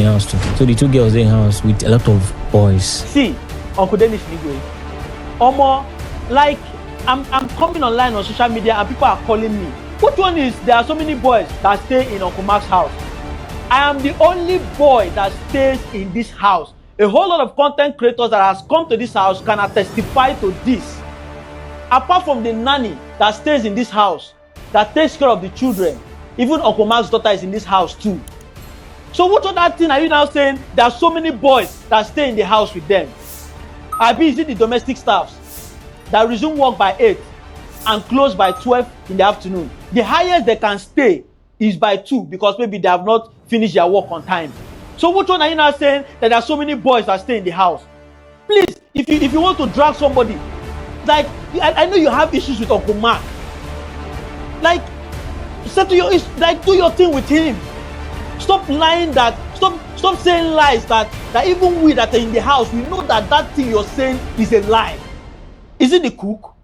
in house too. So the two girls in house with a lot of boys. See, Uncle Denilson Igwe, like I'm coming online on social media and people are calling me. Which one is there are so many boys that stay in Uncle Mark's house? I am the only boy that stays in this house. A whole lot of content creators that has come to this house can testify to this. Apart from the nanny that stays in this house, that takes care of the children, even Uncle Mark's daughter is in this house too. So what other thing are you now saying? There are so many boys that stay in the house with them. Is it the domestic staffs that resume work by 8 and close by 12 in the afternoon? The highest they can stay is by 2 because maybe they have not finished their work on time. So which one are you now saying that there are so many boys that stay in the house? Please, if you want to drag somebody, like I know you have issues with Uncle Mark. Like, settle your issue, like do your thing with him. Stop lying stop saying lies that even we that are in the house, we know that thing you're saying is a lie. Is it the cook?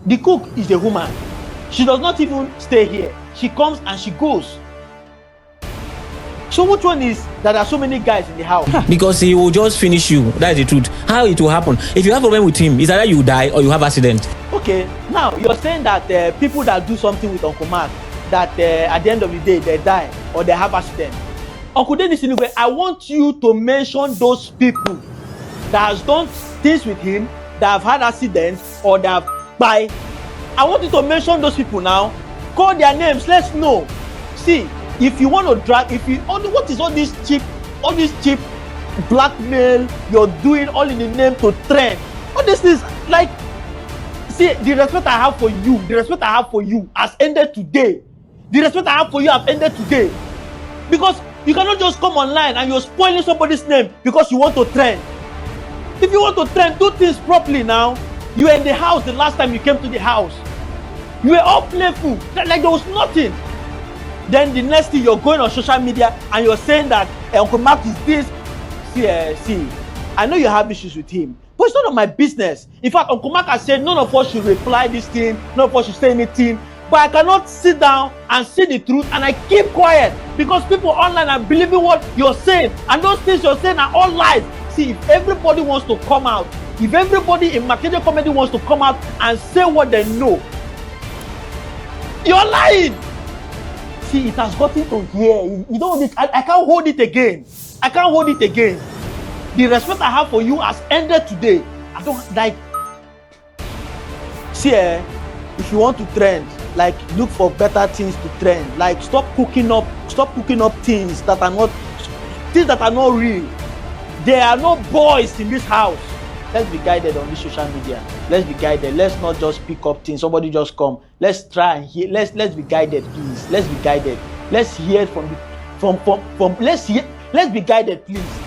The cook is a woman. She does not even stay here. She comes and she goes. So which one is that there are so many guys in the house? Because he will just finish you. That is the truth. How it will happen? If you have a problem with him, it's either you die or you have accident. Okay, now you're saying that people that do something with Uncle Mark, that at the end of the day they die or they have accident. Uncle Denilson Igwe, I want you to mention those people that has done things with him, that have had accidents or that have died. I want you to mention those people now. Call their names. Let's know. See, if you want to drag, what is all this cheap blackmail you're doing all in the name to trend? All this is like, see, the respect I have for you has ended today. The respect I have for you has ended today. Because you cannot just come online and you're spoiling somebody's name because you want to trend. If you want to trend, do things properly now. You were in the house the last time you came to the house. You were all playful, like there was nothing. Then the next thing, you're going on social media and you're saying that Uncle Mark is this. See, I know you have issues with him, but it's none of my business. In fact, Uncle Mark has said none of us should reply this thing, none of us should say anything. But I cannot sit down and see the truth and I keep quiet because people online are believing what you're saying, and those things you're saying are all lies. See, if everybody wants to come out, if everybody in Angel Comedy wants to come out and say what they know, you're lying. See, it has gotten to here. You know this. I can't hold it again. I can't hold it again. The respect I have for you has ended today. I don't like. See, if you want to trend, like look for better things to trend. Like stop cooking up things that are not real. There are no boys in this house. Let's be guided on this social media. Let's be guided. Let's not just pick up things. Somebody just come. Let's try and hear. Let's be guided, please. Let's be guided. Let's hear let's be guided, please.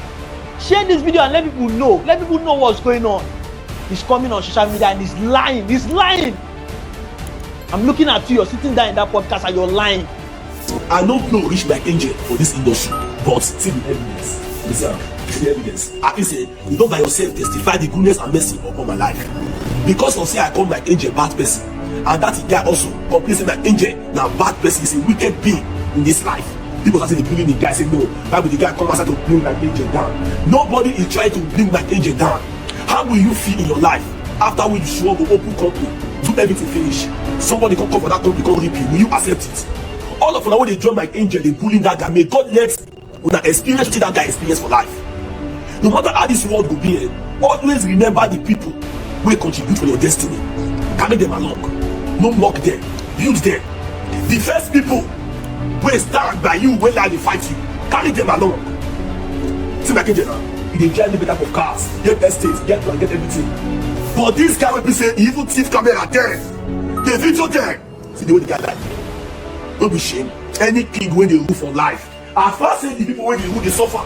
Share this video and let people know. Let people know what's going on. He's coming on social media and he's lying. He's lying. I'm looking at you. You're sitting there in that podcast and you're lying. I don't know rich like Angel for this industry, but see the evidence. The evidence. At least you don't by yourself testify the goodness and mercy upon my life. Because of say I come like Angel bad person, and that guy also complaining like Angel now bad person is a wicked being in this life. People are saying they bring the guy, say no. Why would the guy come outside to bring like Angel down? Nobody is trying to bring like Angel down. How will you feel in your life after we show up to open company, do everything finish? Somebody come for that company, come rip you. Will you accept it? All of them when they join like Angel, they bullying that guy. May God let una experience that guy experience for life. No matter how this world will be, always remember the people who contribute for your destiny. Carry them along. No mock them. Build them. The first people who stand by you when they fight you. Carry them along. See like Angel now. They get the better of cars, get estates, get everything. But this guy will be saying even thief camera there. The video there. See the way the guy like. Don't be shame. Any king when they rule for life. As far as the people when they rule they suffer.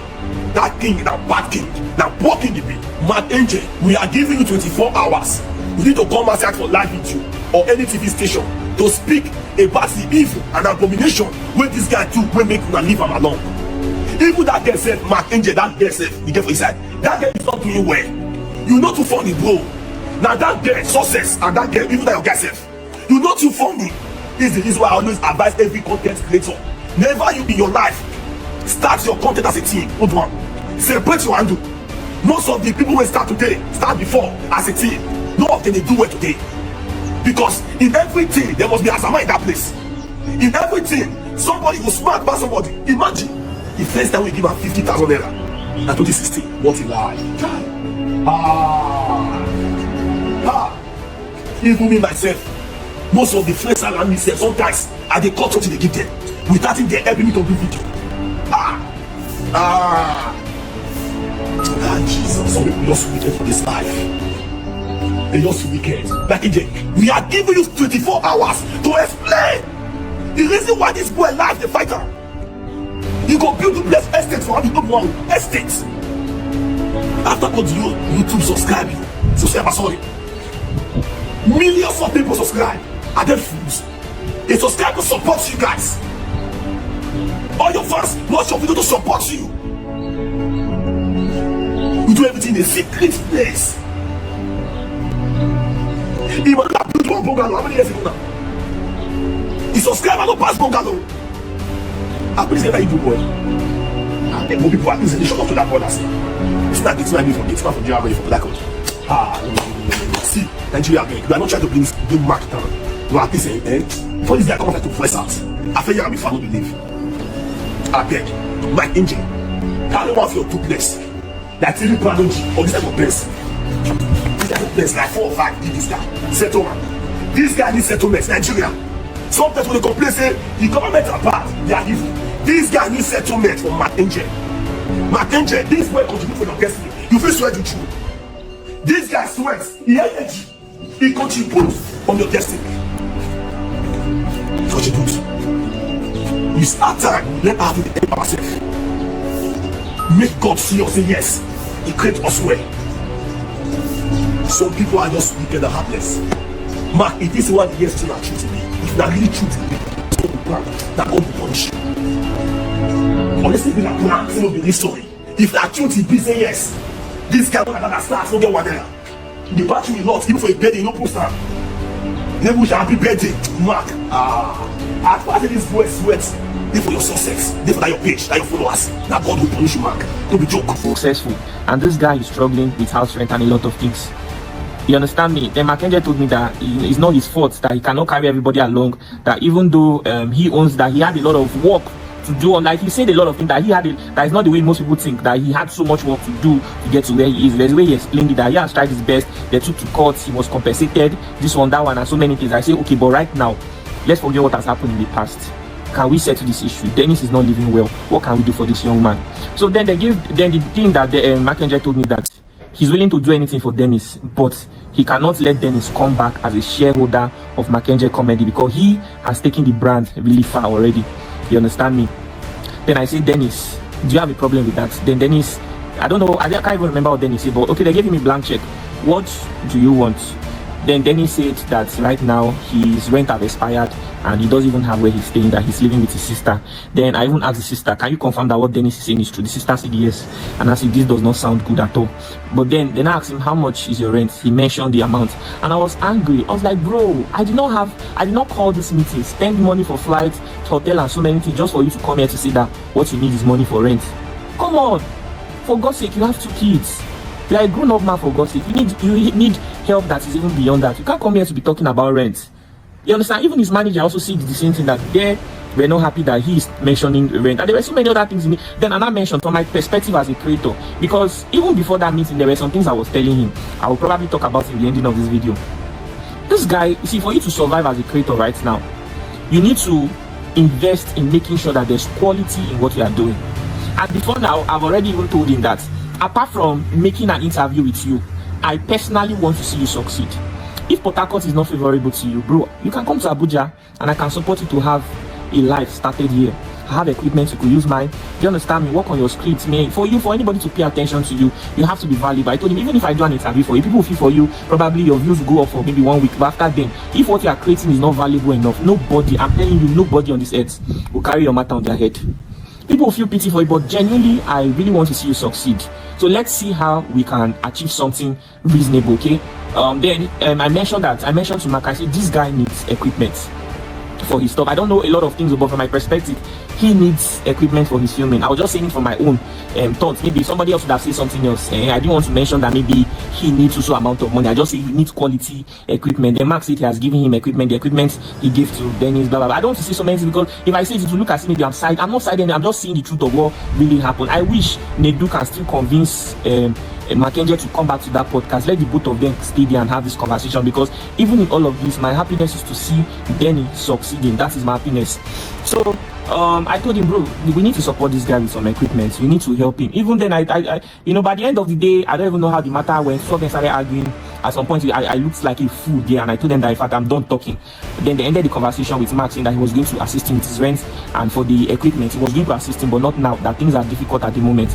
That king, that bad king, that poor king you be. Mad Angel, we are giving you 24 hours. You need to come outside for live video or any TV station to speak about the evil and abomination when this guy do when make you leave him alone. Even that girl said, Mark Angel, that girl said, you get for inside. That girl is not doing well. You not too funny, bro. Now that girl, success, and that girl, even that your guy said, you not too funny. This is the reason why I always advise every content creator. Never you in your life Start your content as a team. Good one. Separate your handle. Most of the people who start today start before as a team. No of them they do well today. Because in everything there must be Azama in that place. In everything, somebody who smart by somebody. Imagine the first time we give her 50,000 naira. In 2016, what a lie. Even me myself, most of the friends around me say sometimes I dey cut something they give them without it they helping me to do video. Jesus, some people just wicked for this life. They just wicked. Like we are giving you 24 hours to explain the reason why this boy life the fighter. You go build the place estate for having one estate. After God, YouTube subscribe you. Sorry. Millions of people subscribe. Are they fools? They subscribe to support you guys. All your fans watch your video to support you. We do everything in a secret place. Even that built one bungalow, how many years ago now? The subscriber don't pass bungalow. I please say that you do boy. And then more people at least they shut up to that brothers. It's not from Nigeria, from Black Country. See, Nigeria, we are not trying to bring Mark down. No, at least, for this guy comes to voice out. I feel you have before I don't believe. I beg, my Angel, carry one of your duplex. That TV Pranoji, or this type of place. This type of place, like 4 or 5, give this guy. Settlement. This guy needs settlements, Nigeria. Sometimes when they complain, say, the government are bad, they are evil. This guy needs settlement from Mark Angel. Mark Angel, this boy contribute for your destiny. You feel sweat with you. This guy sweats, he energy. He contributes from your destiny. Contribute. You start time, let us have to help ourselves. Make God see us say yes. He created us well. Some people are just wicked and heartless. Mark, if this is what the yes still are true to me, if that really true to me, so we plan that God will punish you. Unless it be a plan, it will be this story. If that truth is be say yes, this guy don't have that start, no get one there. The battery will not, even for a birthday, no poster. Maybe we shall happy birthday, Mark. As far as this boy sweats, they for your success, they for that your page, that your followers. That God will punish you, Mark. Don't be joke. Successful, and this guy is struggling with house rent and a lot of things. You understand me? Then Mackenzie told me that it's not his fault that he cannot carry everybody along. That even though he owns that, he had a lot of work to do. Like he said a lot of things that he had. That is not the way most people think. That he had so much work to do to get to where he is. There's the way he explained it. That he has tried his best. They took to court. He was compensated. This one, that one, and so many things. I say okay, but right now, let's forget what has happened in the past. Can we settle this issue? Dennis is not living well. What can we do for this young man? So then the thing that Mackenzie told me that he's willing to do anything for Dennis, but he cannot let Dennis come back as a shareholder of Angel Comedy because he has taken the brand really far already. You understand me? Then I say, Dennis, do you have a problem with that? Then Dennis, I don't know, I can't even remember what Dennis said, but okay, they gave him a blank check. What do you want? Then Dennis said that right now his rent have expired and he doesn't even have where he's staying, that he's living with his sister. Then I even asked the sister, can you confirm that what Dennis is saying is true? The sister said yes. And I said, this does not sound good at all. But then I asked him, how much is your rent? He mentioned the amount. And I was angry. I was like, bro, I did not call this meeting, spend money for flights, hotel and so many things just for you to come here to say that what you need is money for rent. Come on. For God's sake, you have 2 kids. You are a grown-up man, for God's sake. You need help that is even beyond that. You can't come here to be talking about rent. You understand? Even his manager also said the same thing, that they were not happy that he is mentioning rent. And there were so many other things in it. Then I mentioned from my perspective as a creator, because even before that meeting, there were some things I was telling him. I will probably talk about in the ending of this video. This guy, you see, for you to survive as a creator right now, you need to invest in making sure that there's quality in what you are doing. And before now, I've already even told him that apart from making an interview with you, I personally want to see you succeed. If Port Harcourt is not favorable to you, bro, you can come to Abuja and I can support you to have a life started here. I have equipment, you could use mine. Do you understand me? Work on your script, man. For anybody to pay attention to you, you have to be valuable. I told him, even if I do an interview for you, people will feel for you, probably your views will go up for maybe 1 week. But after then, if what you are creating is not valuable enough, nobody, I'm telling you, nobody on this earth will carry your matter on their head. People will feel pity for you, but genuinely, I really want to see you succeed. So let's see how we can achieve something reasonable, okay? Then I mentioned to Mark, I said this guy needs equipment for his stuff. I don't know a lot of things, but from my perspective, he needs equipment for his filming. I was just saying it for my own thoughts. Maybe somebody else would have said something else. I didn't want to mention that maybe he needs also amount of money. I just say he needs quality equipment. Then Mark said he has given him equipment. The equipment he gave to Dennis, blah blah blah. I don't want to say so many things, because if I say it, it will look as if maybe I'm not siding. I'm just seeing the truth of what really happened. I wish Nedu can still convince Mackenzie to come back to that podcast. Let the both of them stay there and have this conversation, because even in all of this, my happiness is to see Denny succeeding. That is my happiness. So I told him, bro, we need to support this guy with some equipment. We need to help him. Even then, I you know, by the end of the day, I don't even know how the matter went. So they started arguing. At some point, I looked like a fool there, and I told them that in fact I'm done talking. Then they ended the conversation with Mark saying that he was going to assist him with his rent and for the equipment. He was going to assist him, but not now. That things are difficult at the moment.